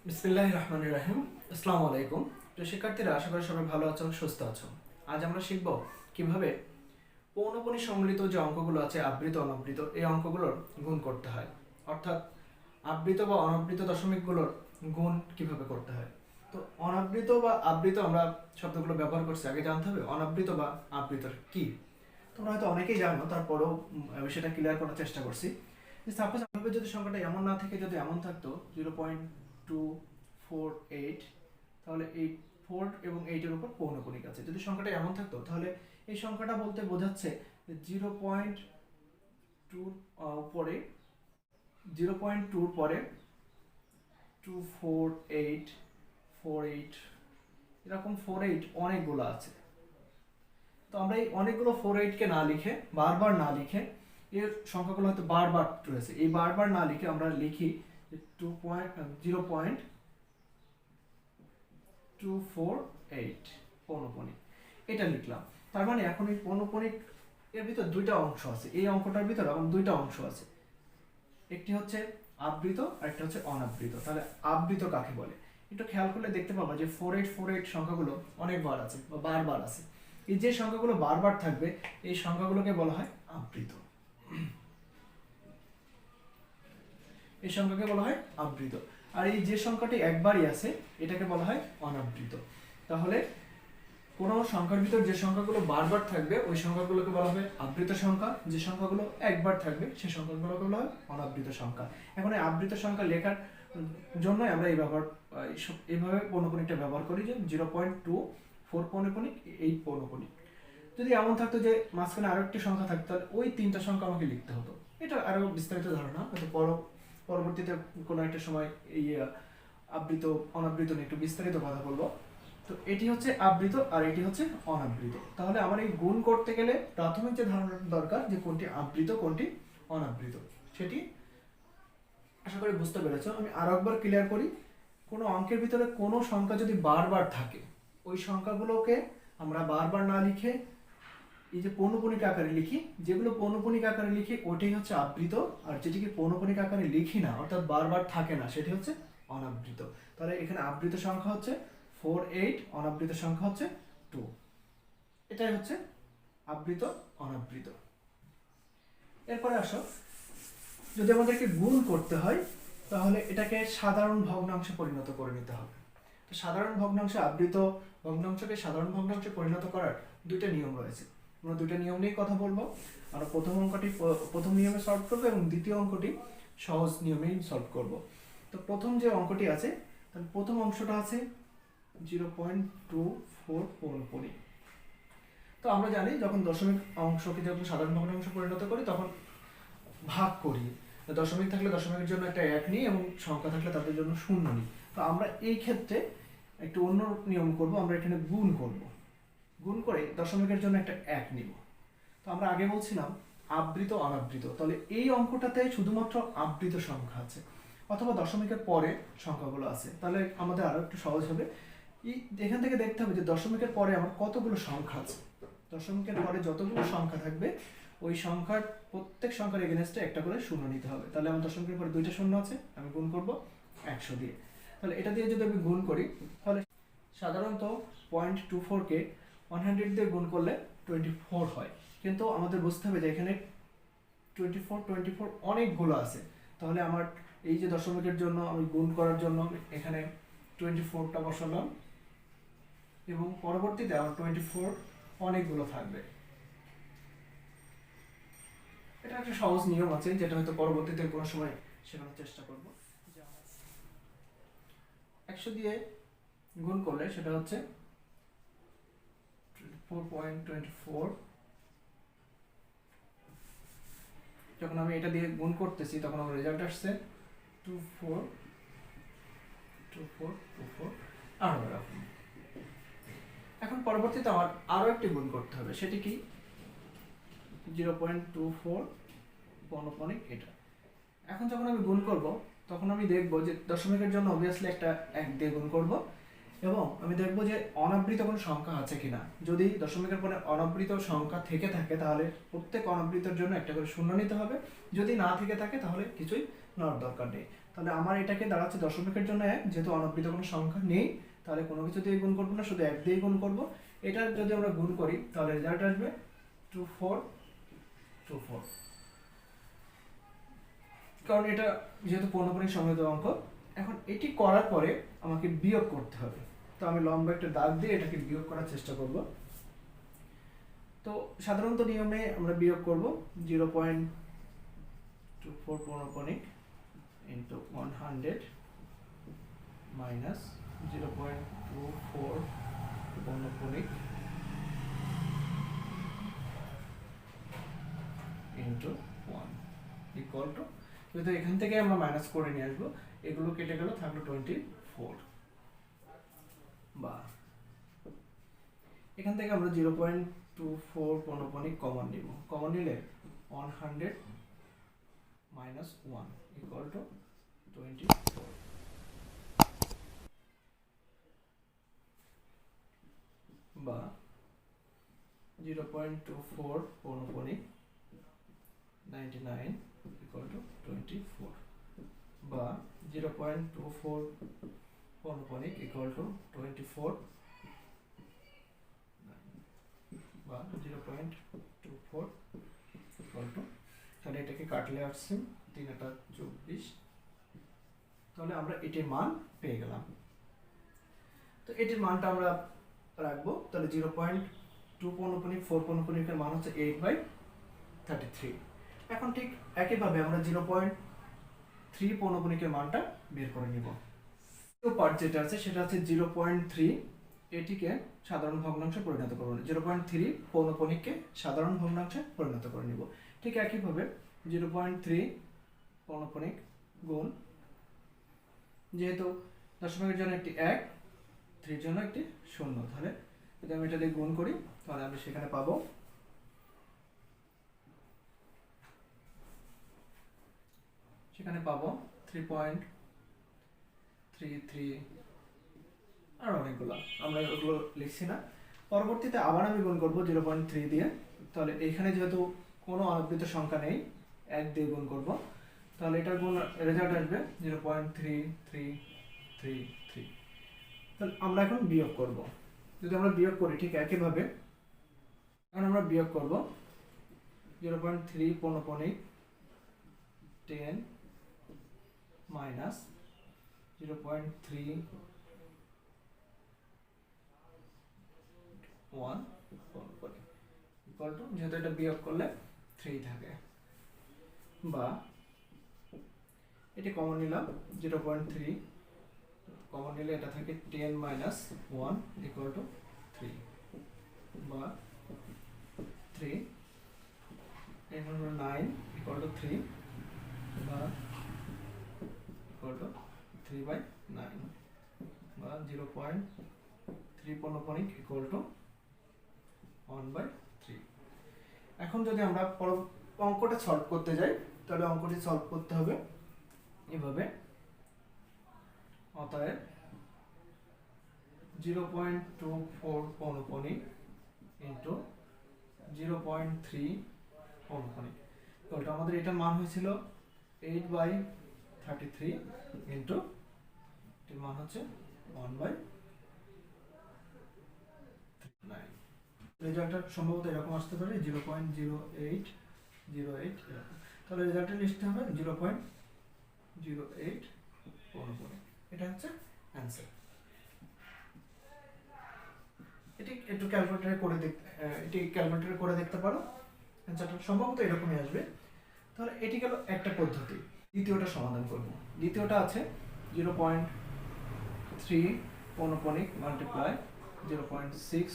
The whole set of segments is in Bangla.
বিসমিল্লাহির রহমানির রহিম। আসসালামু আলাইকুম। প্রিয় শিক্ষার্থীরা, আশা করি সবাই ভালো আছো, সুস্থ আছো। আজ আমরা শিখব কিভাবে পৌনঃপুনি সম্মিলিত যে অঙ্কগুলো আছে, আবৃত অনাবৃত, এই অঙ্কগুলোর গুণ করতে হয়। অর্থাৎ আবৃত বা অনাবৃত দশমিকগুলোর গুণ কিভাবে করতে হয়। তো অনাবৃত বা আবৃত আমরা শব্দগুলো ব্যবহার করছি, আগে জানতে হবে অনাবৃত বা আবৃত কি। তোমরা হয়তো অনেকেই জানো, তারপরেও সেটা ক্লিয়ার করার চেষ্টা করছি। যে সাপোজ আমাদের যদি সংখ্যাটা এমন না থেকে যদি এমন থাকতো 0.248, তাহলে এই 4 এবং 8-এর উপর পৌনঃপুনিক আছে। যদি সংখ্যাটা এমন থাকতো তাহলে এই সংখ্যাটা বলতে বোঝাচ্ছে 0.2 পরে 0.2 পরে 24848 এরকম 48 অনেকগুলো আছে। তো আমরা এই অনেকগুলো 48কে না লিখে, বারবার না লিখে, এর সংখ্যাগুলো হয়তো বারবার রয়েছে, এই বারবার না লিখে আমরা লিখি 0.248 পৌনঃপুনিক, এটা লিখলাম। তার মানে এখন এই পৌনঃপুনিক এর ভিতর দুইটা অংশ আছে, এই অঙ্কটার ভিতর এখন দুইটা অংশ আছে, একটি হচ্ছে আবৃত আর একটা হচ্ছে অনাবৃত। তাহলে আবৃত কাকে বলে একটু খেয়াল করলে দেখতে পাবো যে 4848 সংখ্যাগুলো অনেকবার আছে বা বারবার আছে। এই যে সংখ্যাগুলো বারবার থাকবে এই সংখ্যাগুলোকে বলা হয় আবৃত। এই সংখ্যাকে বলা হয় আবৃত। আর এই যে সংখ্যাটি একবারই আছে এটাকে বলা হয় অনাবৃত। তাহলে কোনো সংখ্যার ভিতর যে সংখ্যাগুলো বারবার থাকবে ওই সংখ্যাগুলোকে বলা হবে আবৃত সংখ্যা, যে সংখ্যাগুলো একবার থাকবে সেই সংখ্যাগুলোকে বলা হয় অনাবৃত সংখ্যা। এখন এই আবৃত সংখ্যা লেখার জন্যই আমরা এইভাবে পৌনঃপুনিকটা ব্যবহার করি, যে 0.24 পৌনঃপুনিক, 8 পৌনঃপুনিক। যদি এমন থাকতো যে মাঝখানে আরো একটি সংখ্যা থাকতো তাহলে ওই তিনটা সংখ্যা আমাকে লিখতে হতো। এটা আরো বিস্তারিত ধারণা, হয়তো পরবর্তীতে কোনো একটা সময় এই আবৃত অনাবৃত নিয়ে একটু বিস্তারিত কথা বলবো। তো এটি হচ্ছে আবৃত আর এটি হচ্ছে অনাবৃত। তাহলে আমার এই গুণ করতে গেলে প্রাথমিক যে ধারণাটা দরকার যে কোনটি আবৃত কোনটি অনাবৃত, সেটি আশা করি বুঝতে পেরেছো। আমি আরো একবার ক্লিয়ার করি, কোনো অঙ্কের ভিতরে কোনো সংখ্যা যদি বারবার থাকে ওই সংখ্যাগুলোকে আমরা বারবার না লিখে এই যে পৌনঃপুনিক আকারে লিখি, যেগুলো পৌনঃপুনিক আকারে লিখি ওটাই হচ্ছে আবৃত, আর যেটিকে পৌনঃপুনিক আকারে লিখি না অর্থাৎ বারবার থাকে না সেটি হচ্ছে অনাবৃত। তাহলে এখানে আবৃত সংখ্যা হচ্ছে 48, অনাবৃত সংখ্যা হচ্ছে 2। এটাই হচ্ছে আবৃত অনাবৃত। এরপরে আসো, যদি আমাদেরকে গুণ করতে হয় তাহলে এটাকে সাধারণ ভগ্নাংশে পরিণত করে নিতে হবে। তো সাধারণ ভগ্নাংশে আবৃত ভগ্নাংশকে সাধারণ ভগ্নাংশে পরিণত করার দুইটা নিয়ম রয়েছে। আমরা দুইটা নিয়ম নিয়ে কথা বলবো। আমরা প্রথম অঙ্কটি প্রথম নিয়মে সলভ করবো এবং দ্বিতীয় অঙ্কটি সহজ নিয়মেই সলভ করব। তো প্রথম যে অঙ্কটি আছে, তাহলে প্রথম অংশটা আছে 0.24 পৌনঃপুনিক। তো আমরা জানি যখন দশমিক অংশকে যখন সাধারণ ভগ্নাংশে পরিণত করি তখন ভাগ করি। দশমিক থাকলে দশমিকের জন্য একটা 1 নিই এবং সংখ্যা থাকলে তাদের জন্য 0 নিই। তো আমরা এই ক্ষেত্রে একটু অন্য নিয়ম করব, আমরা এখানে গুণ করব। গুণ করে দশমিকের জন্য একটা 1 নিব। তো আমরা আগে বলছিলাম আবৃত অনাবৃত, তাহলে এই অঙ্কটাতে শুধুমাত্র আবৃত সংখ্যা আছে অথবা দশমিকের পরে সংখ্যাগুলো আছে, তাহলে আমাদের আরো একটু সহজ হবে। এখান থেকে দেখতে হবে যে দশমিকের পরে আমার কতগুলো সংখ্যা আছে। দশমিকের পরে যতগুলো সংখ্যা থাকবে ওই সংখ্যার প্রত্যেক সংখ্যার এগেনস্টে একটা করে শূন্য নিতে হবে। তাহলে আমার দশমিকের পরে দুইটা শূন্য আছে, আমি গুণ করব 100 দিয়ে। তাহলে এটা দিয়ে যদি আমি গুণ করি তাহলে সাধারণত 0.24কে 100 দিয়ে গুণ করলে 24 হয়, কিন্তু আমাদের বুঝতে হবে যে এখানে 24 অনেকগুলো আছে। তাহলে আমার এই যে দশমিকের জন্য আমি গুণ করার জন্য এখানে 24টা বসালাম এবং পরবর্তীতে আমার 24 অনেকগুলো থাকবে। এটা একটা সহজ নিয়ম আছে যেটা হয়তো পরবর্তীতে কোনো সময় শেখানোর চেষ্টা করব। 100 দিয়ে গুণ করলে সেটা হচ্ছে 4.24। যখন আমি এটা দিয়ে গুণ করতেছি তখন আমার রেজাল্ট আসছে 242424 আরো এরকম। এখন পরবর্তীতে আমার আরো একটি গুণ করতে হবে, সেটি কি 0.24 পৌনঃপুনিক এটা। এখন যখন আমি গুণ করব তখন আমি দেখব যে দশমিকের জন্য অবভিয়াসলি একটা 1 দিয়ে গুণ করব এবং আমি দেখব যে অনাবৃত কোনো সংখ্যা আছে কিনা। যদি দশমিকের পরে অনাবৃত সংখ্যা থেকে থাকে তাহলে প্রত্যেক অনাবৃতের জন্য একটা করে শূন্য নিতে হবে, যদি না থেকে থাকে তাহলে কিছুই নেওয়ার দরকার নেই। তাহলে আমার এটাকে দাঁড়াচ্ছে দশমিকের জন্য 1, যেহেতু অনাবৃত কোনো সংখ্যা নেই তাহলে কোনো কিছু দিয়ে গুণ করবো না, শুধু 1 দিয়ে গুণ করব। এটা যদি আমরা গুণ করি তাহলে রেজাল্ট আসবে 2424, কারণ এটা যেহেতু পূর্ণপরিক সমৃদ্ধ অঙ্ক। এখন এটি করার পরে আমাকে বিয়োগ করতে হবে, তো আমি লম্বা একটা দাগ দিয়ে এটাকে বিয়োগ করার চেষ্টা করব। তো সাধারণত নিয়মে আমরা বিয়োগ করব 0.24 পৌনঃপুনিক ইন্টু 100 মাইনাস 0.24 পৌনঃপুনিক ইন্টু 1 ইকুয়াল টু, যেহেতু এখান থেকে আমরা মাইনাস করে নিয়ে আসবো, এগুলো কেটে গেল, থাকলো 24, বা এখান থেকে আমরা 0.24 পৌনঃপুনিক কমন নিব। কমন নিলে 100 মাইনাস 1 ইকুয়াল টু 24, বা 0.24 পৌনঃপুনিক 99 ইকুয়াল টু 24, বা 0.24 পৌনঃপুনিক ইকুয়াল টু 24, বা 0.24 ইকুয়াল টু, তাহলে এটাকে কাটলে আসছে 3 × 24, তাহলে আমরা এটির মান পেয়ে গেলাম। তো এটির মানটা আমরা রাখবো, তাহলে 0.2 পৌনঃপুনিক 4 পৌনঃপুনিকের মান হচ্ছে 8/33। এখন ঠিক একইভাবে আমরা 0.3 পৌনঃপুনিকের মানটা বের করে নিব। পার্ট যেটা আছে সেটা হচ্ছে 0.3, এটিকে সাধারণ ভগ্নাংশে পরিণত করব, 0.3 পৌনঃপুনিককে সাধারণ ভগ্নাংশে পরিণত করে নিব। ঠিক একইভাবে 0.3 পৌনঃপুনিক গুণ, যেহেতু দশমিকের জন্য একটি 1, 3 জন্য একটি 0, তাহলে যদি আমি এটা দিয়ে গুণ করি তাহলে আমি সেখানে পাবো সেখানে পাবো 3.33 আর অনেকগুলো, আমরা ওগুলো লিখছি না। পরবর্তীতে আবার আমি গুণ করব 0.3 দিয়ে, তাহলে এইখানে যেহেতু কোনো অনাবৃত সংখ্যা নেই 1 দিয়ে গুণ করব, তাহলে এটার গুণ রেজাল্ট আসবে 0.3333। তাহলে আমরা এখন বিয়োগ করব, যদি আমরা বিয়োগ করি ঠিক একইভাবে এখন আমরা বিয়োগ করব 0.3 পৌনঃপুনিক 10 মাইনাস 0.31 পৌনঃপুনিক ইকুয়াল টু, যেহেতু এটা বিয়োগ করলে 3 থাকে, বা এটি কমন নিলাম 0.3, কমন নিলে এটা থাকে 10 মাইনাস 1 ইকুয়াল টু 3, বা 3 9 ইকুয়াল টু 3, বা ইকুয়াল টু 3/9, বা 0.3 পৌনঃপুনিক ইকুয়াল টু 1/3। এখন যদি আমরা অঙ্কটা সলভ করতে যাই তাহলে অঙ্কটি সলভ করতে হবে এভাবে, অতএব 0.24 পৌনঃপুনিক ইন্টু 0.3 পৌনঃপুনিক, তো আমাদের এটার মান হয়েছিল 8/33 ইন্টু এর মান হচ্ছে 1/9। রেজাল্টটা সম্ভবত এরকম আসতে পারে 0.0808, তাহলে রেজাল্টটা লিখতে হবে 0.08 পৌনঃপুনিক, এটা হচ্ছে অ্যান্সার। এটি একটু ক্যালকুলেটরে করে দেখতে পারো, অ্যান্সারটা সম্ভবত এরকমই আসবে। তাহলে এটি গেল একটা পদ্ধতি। দ্বিতীয়টা সমাধান করব। দ্বিতীয়টা আছে 0.3 পৌনঃপুনিক মাল্টিপ্লাই 0.6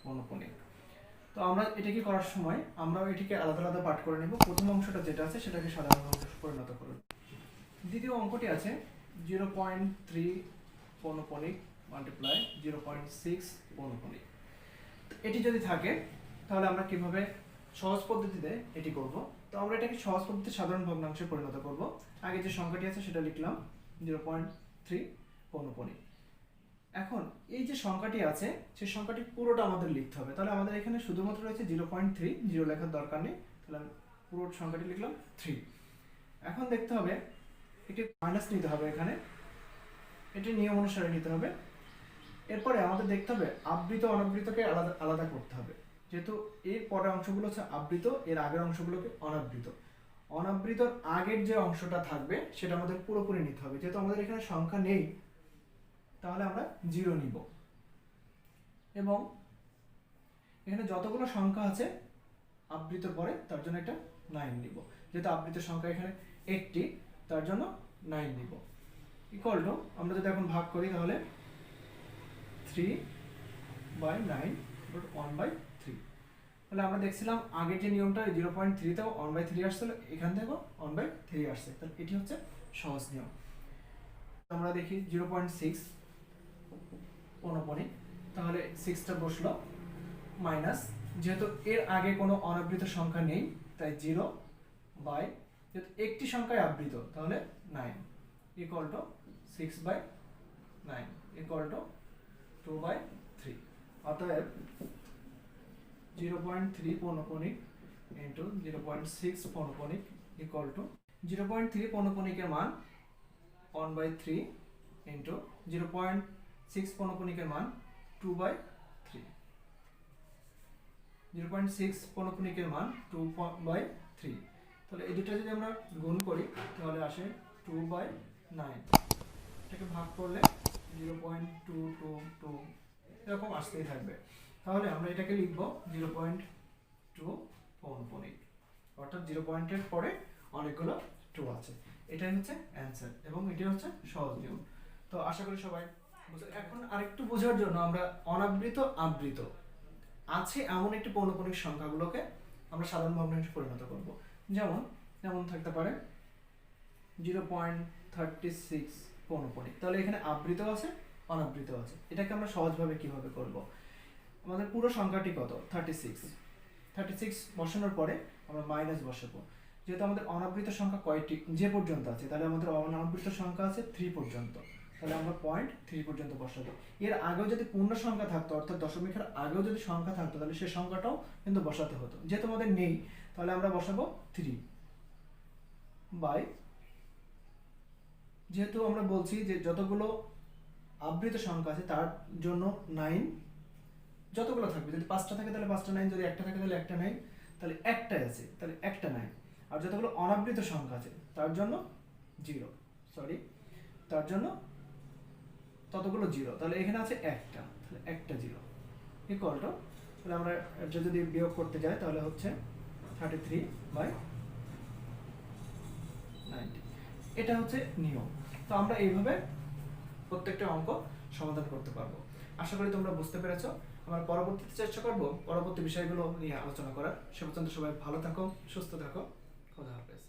পৌনঃপুনিক। তো আমরা এটাকে করার সময় আমরাও এটিকে আলাদা আলাদা পাঠ করে নেব। প্রথম অংশটা যেটা আছে সেটাকে সাধারণ অংশে পরিণত করব। দ্বিতীয় অঙ্কটি আছে 0.3 পৌনঃপুনিক মাল্টিপ্লাই 0.6 পৌনঃপুনিক। এটি যদি থাকে তাহলে আমরা কিভাবে সহজ পদ্ধতিতে এটি করব। তো আমরা এটাকে সহজ পদ্ধতিতে সাধারণ ভগ্নাংশে পরিণত করব। আগে যে সংখ্যাটি আছে সেটা লিখলাম 0.3 পৌনঃপুনিক। এখন এই যে সংখ্যাটি আছে সেই সংখ্যাটি পুরোটা আমাদের লিখতে হবে। তাহলে আমাদের এখানে শুধুমাত্র রয়েছে 0.3, 0 লেখার দরকার নেই, তাহলে আমি পুরো সংখ্যাটি লিখলাম 3। এখন দেখতে হবে একটি মাইনাস নিতে হবে এখানে, এটি নিয়ম অনুসারে নিতে হবে। এরপরে আমাদের দেখতে হবে আবৃত অনাবৃতকে আলাদা আলাদা করতে হবে। যেহেতু এর পরের অংশগুলো হচ্ছে আবৃত, এর আগের অংশগুলোকে অনাবৃত। অনাবৃতর আগের যে অংশটা থাকবে সেটা আমাদের পুরোপুরি নিতে হবে। যেহেতু আমাদের এখানে সংখ্যা নেই, তাহলে আমরা 0 নিব। এবং এখানে যতগুলো সংখ্যা আছে আবৃতর পরে, তার জন্য একটা 9 নিব। যেহেতু আবৃতের সংখ্যা এখানে একটি, তার জন্য 9 নিব। ইকুয়াল টু, আমরা যদি এখন ভাগ করি তাহলে 3/9 1/3। তাহলে আমরা দেখছিলাম আগের যে নিয়মটা 0.3 তেও 1/3 আসছিল, এখান থেকেও 1/3 আসছে। তাহলে এটি হচ্ছে সহজ নিয়ম। আমরা দেখি 0.6 পৌনঃপুনিক, তাহলে 6টা বসলো মাইনাস, যেহেতু এর আগে কোনো অনাবৃত সংখ্যা নেই তাই 0 বাই, যেহেতু একটি সংখ্যায় আবৃত তাহলে 9 ইকুয়াল টু 6/9 ইকুয়াল টু 2/3। অতএব 0.3 পৌনঃপুনিক ইন্টু 0.6 পৌনঃপুনিক ইকুয়াল টু 0.3 পৌনঃপুনিকের মান 1/3 ইন্টু 0.6 পৌনঃপুনিকের মান 2/3। 0.6 পৌনঃপুনিকের মান 2/3। তাহলে এই দুটো যদি আমরা গুণ করি তাহলে আসে 2/9। এটাকে ভাগ করলে 0.222 এরকম আসতেই থাকবে। তাহলে আমরা এটাকে লিখব 0.2 পৌনঃপুনিক, অর্থাৎ 0 পয়েন্টের পরে অনেকগুলো 2 আছে। এটাই হচ্ছে অ্যান্সার এবং এটি হচ্ছে সহজ নিয়ম। তো আশা করি সবাই বুঝতে। এখন আরেকটু বোঝার জন্য আমরা অনাবৃত আবৃত আছে এমন একটি পৌনঃপুনিক সংখ্যাগুলোকে আমরা সাধারণ ভগ্নাংশে পরিণত করব। যেমন থাকতে পারে 0.36 পৌনঃপুনিক। তাহলে এখানে আবৃত আছে, অনাবৃত আছে। এটাকে আমরা সহজভাবে কিভাবে করব? আমাদের পুরো সংখ্যাটি কত? 36 বসানোর পরে আমরা মাইনাস বসাবো। যেহেতু আমাদের অনাবৃত সংখ্যা কয়টি যে পর্যন্ত আছে, তাহলে আমাদের অনাবৃত সংখ্যা আছে 3 পর্যন্ত। তাহলে আমরা 0.3 পর্যন্ত বসাবো। এর আগেও যদি পূর্ণ সংখ্যা থাকতো, অর্থাৎ দশমিকের আগেও যদি সংখ্যা থাকতো, তাহলে সেই সংখ্যাটাও কিন্তু বসাতে হতো। যেহেতু আমাদের নেই, তাহলে আমরা বসাবো 3 বাই, যেহেতু আমরা বলছি যে যতগুলো আবৃত সংখ্যা আছে তার জন্য 9, যতগুলো থাকবে, যদি 5টা থাকে তাহলে 5টা 9, যদি একটা থাকে তাহলে একটা 9, তাহলে একটাই আছে, তাহলে একটা 9। আর যতগুলো অনাবৃত সংখ্যা আছে তার জন্য 0, তার জন্য ততগুলো 0, তাহলে এখানে আছে একটা, তাহলে একটা 0 ইকুয়াল টু, তাহলে আমরা এটা যদি বিয়োগ করতে যাই তাহলে হচ্ছে 33/90। এটা হচ্ছে নিয়ম। তো আমরা এইভাবে প্রত্যেকটা অঙ্ক সমাধান করতে পারবো। আশা করি তোমরা বুঝতে পেরেছো। আমরা পরবর্তীতে চেষ্টা করব পরবর্তী বিষয়গুলো নিয়ে আলোচনা করার। সে পর্যন্ত সবাই ভালো থাকো, সুস্থ থাকো, খোদা হাফেজ।